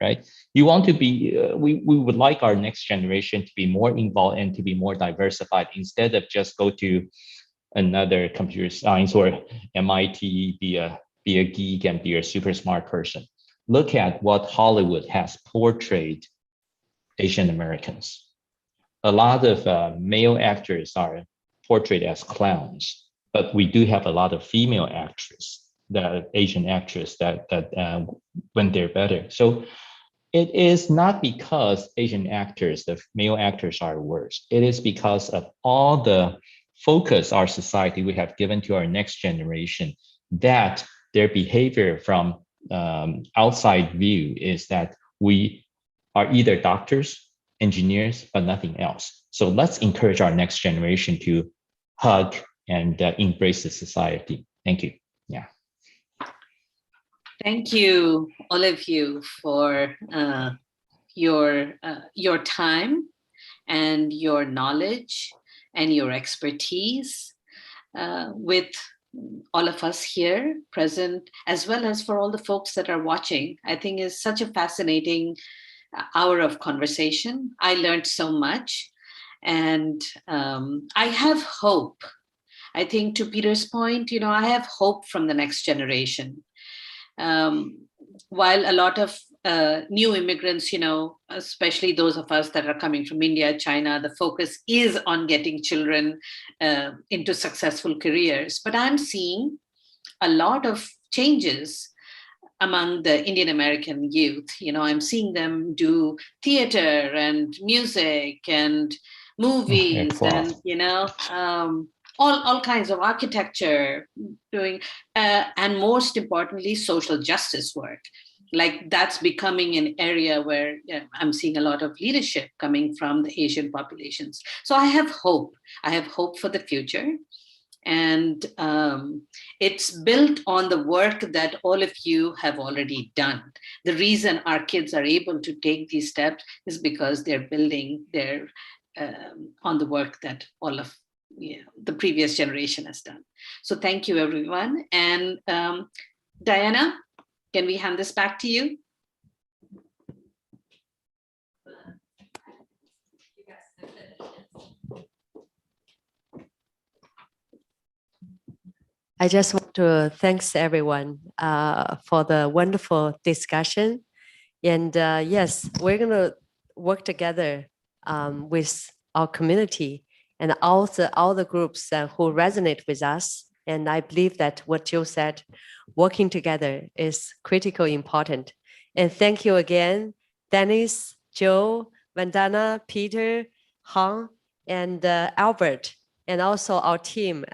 right? You want to be, we would like our next generation to be more involved and to be more diversified, instead of just go to another computer science or MIT, be a geek and be a super smart person. Look at what Hollywood has portrayed Asian Americans. A lot of male actors are portrayed as clowns, but we do have a lot of female actresses, the Asian actresses that went there better. So it is not because Asian actors, the male actors are worse. It is because of all the focus our society we have given to our next generation, that their behavior from outside view is that we are either doctors, engineers, but nothing else. So let's encourage our next generation to hug and embrace the society. Thank you. Yeah. Thank you, all of you, for your time and your knowledge and your expertise with all of us here present, as well as for all the folks that are watching. I think it's such a fascinating hour of conversation. I learned so much, and I have hope. I think, to Peter's point, I have hope from the next generation. While a lot of new immigrants, especially those of us that are coming from India, China, the focus is on getting children into successful careers. But I'm seeing a lot of changes among the Indian American youth. I'm seeing them do theater and music and movies and, all kinds of architecture, doing, and most importantly, social justice work. Like that's becoming an area where I'm seeing a lot of leadership coming from the Asian populations. So I have hope. I have hope for the future. And it's built on the work that all of you have already done. The reason our kids are able to take these steps is because they're building their on the work that all of the previous generation has done. So thank you, everyone. And Diana, can we hand this back to you? I just want to thank everyone for the wonderful discussion. And yes, we're going to work together with our community and all the groups who resonate with us. And I believe that what Joe said, working together is critically important. And thank you again, Dennis, Joe, Vandana, Peter, Han, and Albert, and also our team.